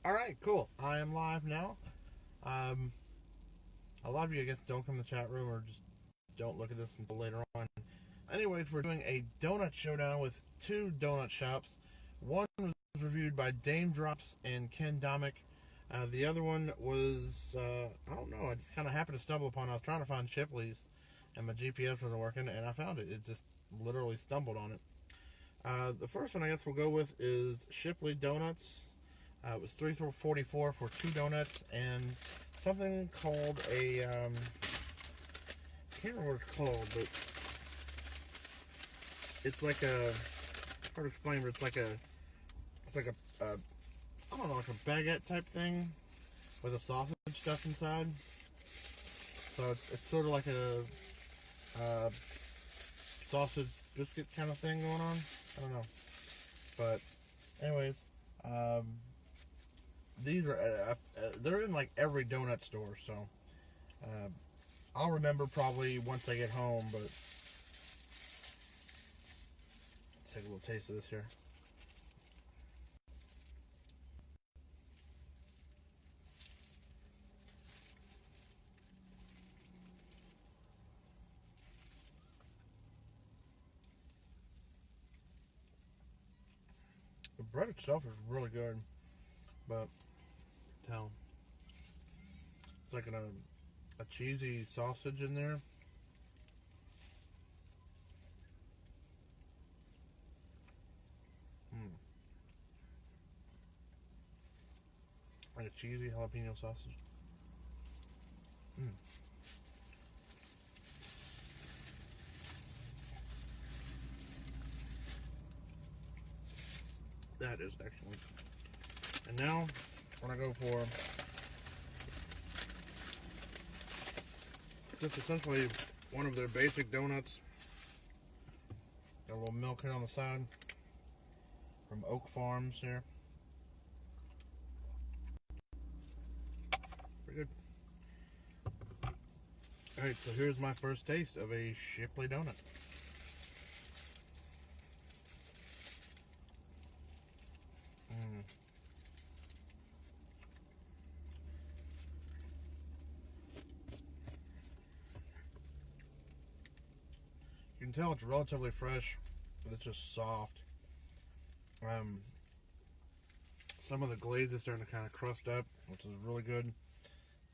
Alright, cool. I am live now. Um, a lot of you, I guess, don't come in the chat room or just don't look at this until later on. Anyways, we're doing a donut showdown with two donut shops. One was reviewed by Dame Drops and Ken Domick. The other one was, I don't know, I just kind of happened to stumble upon it. I was trying to find Shipley's, and my GPS wasn't working, and I found it. It just literally stumbled on it. The first one I guess we'll go with is Shipley Donuts. It was $3.44 for two donuts and something called a I can't remember what it's called, but it's like a hard to explain, but it's like a I don't know, like a baguette type thing with a sausage stuff inside. So it's sort of like a sausage biscuit kind of thing going on. I don't know, but anyways, um, these are they're in like every donut store, so uh, I'll remember probably once I get home. But let's take a little taste of this here. The bread itself is really good, but tell it's like a cheesy sausage in there. Mm. Like a cheesy jalapeno sausage. Mm. That is excellent. And now, when I go for just essentially one of their basic donuts, got a little milk here on the side from Oak Farms here. Pretty good. Alright, so here's my first taste of a Shipley donut. Mm. You can tell it's relatively fresh, but it's just soft. Um, some of the glaze is starting to kind of crust up, which is really good.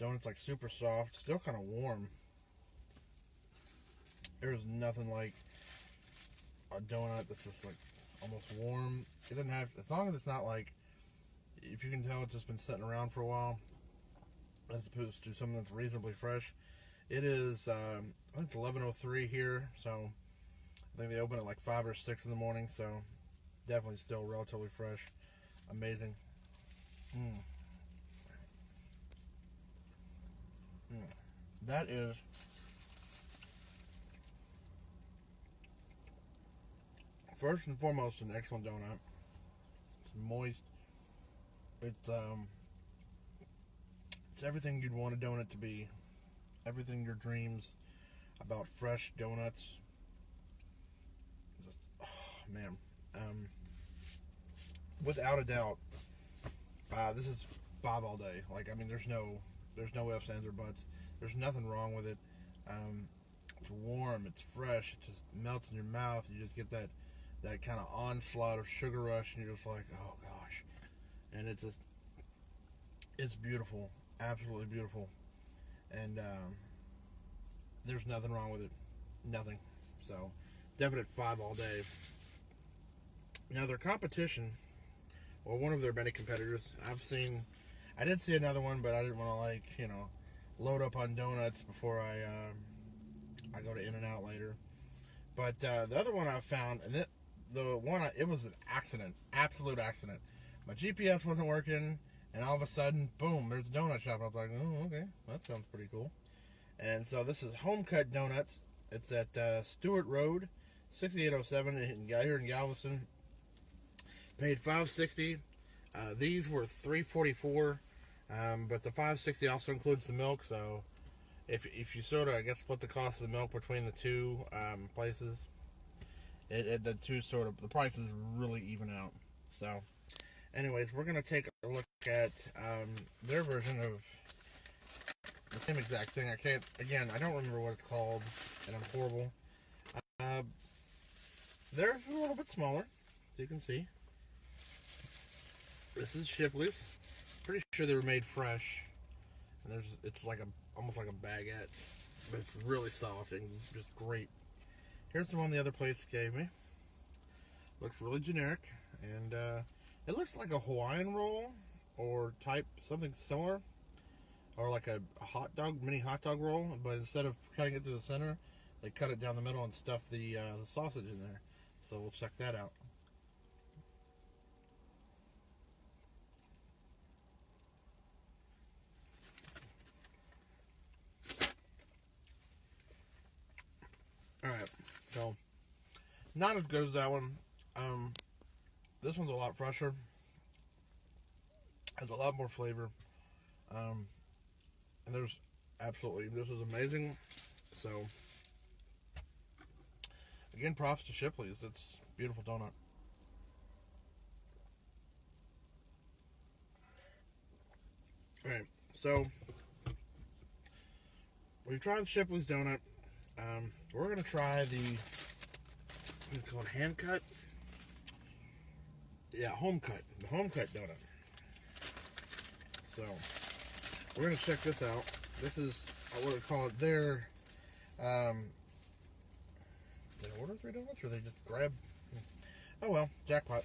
Donut's like super soft, still kind of warm. There's nothing like a donut that's just like almost warm. It doesn't have, as long as it's not like, if you can tell it's just been sitting around for a while, as opposed to something that's reasonably fresh. It is, I think it's 11:03 here, so I think they open at like 5 or 6 in the morning, so definitely still relatively fresh. Amazing. Mm. Mm. That is first and foremost an excellent donut. It's moist. It's it's everything you'd want a donut to be. Everything your dreams about fresh donuts. Just, oh, man, um, without a doubt, this is Bob all day. Like, I mean, there's no ifs, ands, or buts. There's nothing wrong with it. It's warm. It's fresh. It just melts in your mouth. You just get that kind of onslaught of sugar rush, and you're just like, oh gosh. And it's beautiful, absolutely beautiful. And there's nothing wrong with it, nothing. So, definite 5 all day. Now their competition, or one of their many competitors, I did see another one, but I didn't want to load up on donuts before I go to In and Out later. But the other one I found, and it was an accident, absolute accident. My GPS wasn't working, and all of a sudden, boom, there's a donut shop. I was like, oh, okay, that sounds pretty cool. And so this is Home Cut Donuts. It's at Stewart Road, 6807 here in Galveston. Paid $5.60. These were $3.44, but the $5.60 also includes the milk. So if you sort of, I guess, split the cost of the milk between the two places, the two sort of the prices really even out. So, Anyways, we're going to take a look at their version of the same exact thing. I don't remember what it's called, and I'm horrible. Uh, theirs is a little bit smaller, as you can see. This is Shipley's. Pretty sure they were made fresh. And it's like almost like a baguette, but it's really soft and just great. Here's the one the other place gave me. Looks really generic, and it looks like a Hawaiian roll or type something similar, or like a mini hot dog roll. But instead of cutting it through the center, they cut it down the middle and stuff the sausage in there. So we'll check that out. Alright, so not as good as that one. This one's a lot fresher. Has a lot more flavor. And this is amazing. So, again, props to Shipley's. It's a beautiful donut. Alright, so we've tried Shipley's donut. We're going to try it's called hand cut. Yeah, home cut. The home cut donut. So, we're going to check this out. This is, what do we call it? Did they order 3 donuts or they just grab? Oh well, jackpot.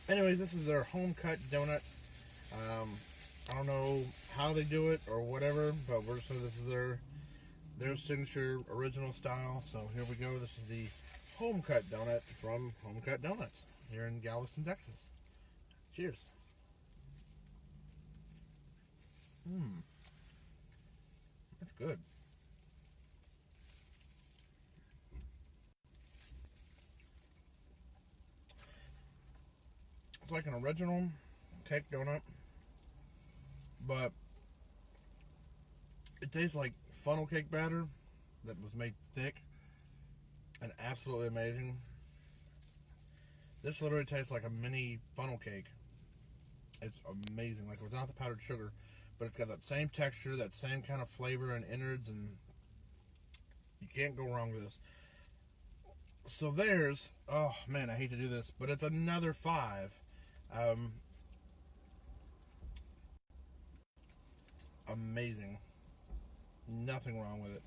Anyways, this is their home cut donut. I don't know how they do it or whatever, but this is their signature original style. So here we go. This is the home cut donut from Home Cut Donuts here in Galveston, Texas. Cheers. That's good. It's like an original cake donut, but it tastes like funnel cake batter that was made thick and absolutely amazing. This literally tastes like a mini funnel cake. It's amazing, like without the powdered sugar, but it's got that same texture, that same kind of flavor and innards, and you can't go wrong with this. So there's, oh man, I hate to do this, but it's another 5. Amazing. Nothing wrong with it.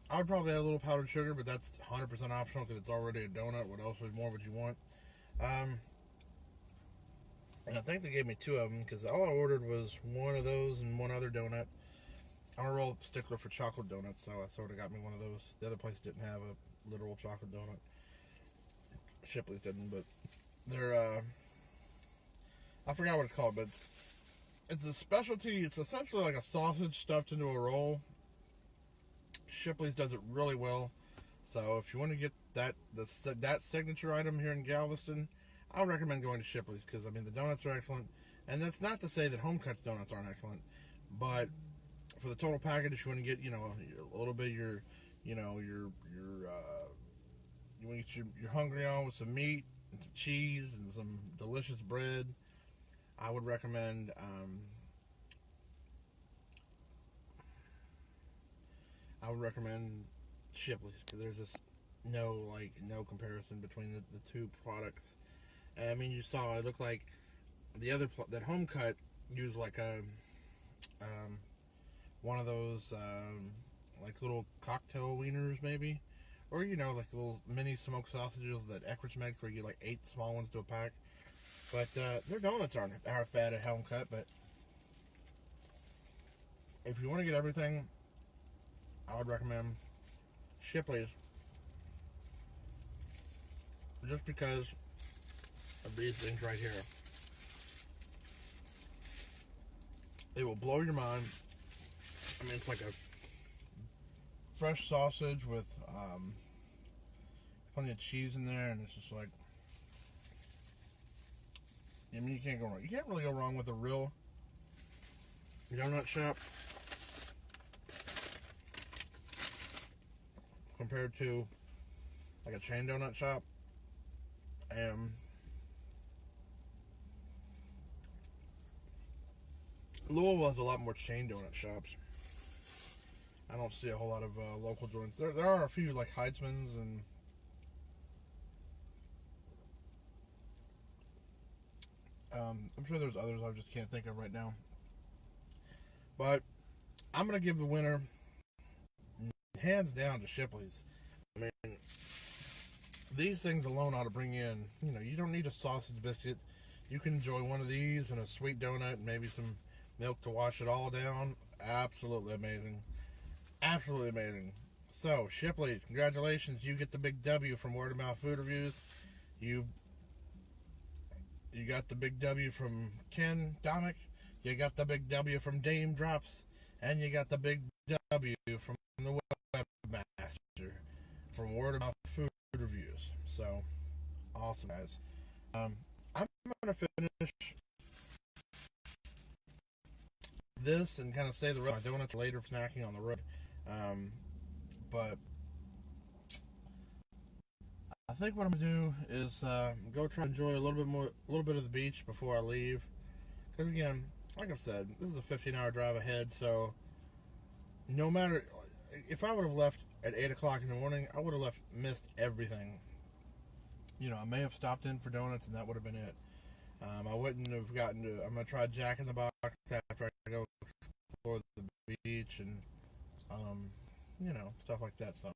I would probably add a little powdered sugar, but that's 100% optional because it's already a donut. What else more would you want? And I think they gave me 2 of them because all I ordered was one of those and one other donut. I'm a real stickler for chocolate donuts, so I sort of got me one of those. The other place didn't have a literal chocolate donut. Shipley's didn't, but they're, I forgot what it's called, but it's a specialty. It's essentially like a sausage stuffed into a roll. Shipley's does it really well. So if you want to get that signature item here in Galveston, I would recommend going to Shipley's because I mean the donuts are excellent, and that's not to say that Home Cuts donuts aren't excellent, but for the total package, if you want to get a little bit of your you want to get your hungry on with some meat and some cheese and some delicious bread, I would recommend Shipley's because there's just no comparison between the 2 products. I mean, you saw it looked like that Home Cut used like a one of those like little cocktail wieners maybe, or like the little mini smoked sausages that Eckrich makes where you get like 8 small ones to a pack. But their donuts aren't half bad at Home Cut. But if you want to get everything, I would recommend Shipley's just because of these things right here. It will blow your mind. I mean, it's like a fresh sausage with plenty of cheese in there, and it's just like, I mean, you can't go wrong. You can't really go wrong with a real donut shop compared to like a chain donut shop. And Louisville has a lot more chain donut shops. I don't see a whole lot of local joints. There are a few like Heitzman's and I'm sure there's others I just can't think of right now. But I'm gonna give the winner hands down to Shipley's. I mean, these things alone ought to bring in. You don't need a sausage biscuit. You can enjoy one of these and a sweet donut and maybe some milk to wash it all down. Absolutely amazing. Absolutely amazing. So, Shipley's, congratulations. You get the big W from Word of Mouth Food Reviews. You got the big W from Ken Domick. You got the big W from Dame Drops. And you got the big W from the Webmaster from Word of Mouth Food Reviews. So, awesome, guys. I'm going to finish this and kind of save the rest of my donuts later for snacking on the road. But I think what I'm gonna do is go try to enjoy a little bit of the beach before I leave. Because again, like I've said, this is a 15-hour drive ahead. So no matter if I would have left at 8 o'clock in the morning, I would have missed everything. I may have stopped in for donuts and that would have been it. I wouldn't have gotten to. I'm gonna try Jack in the Box after I go explore the beach and stuff like that. So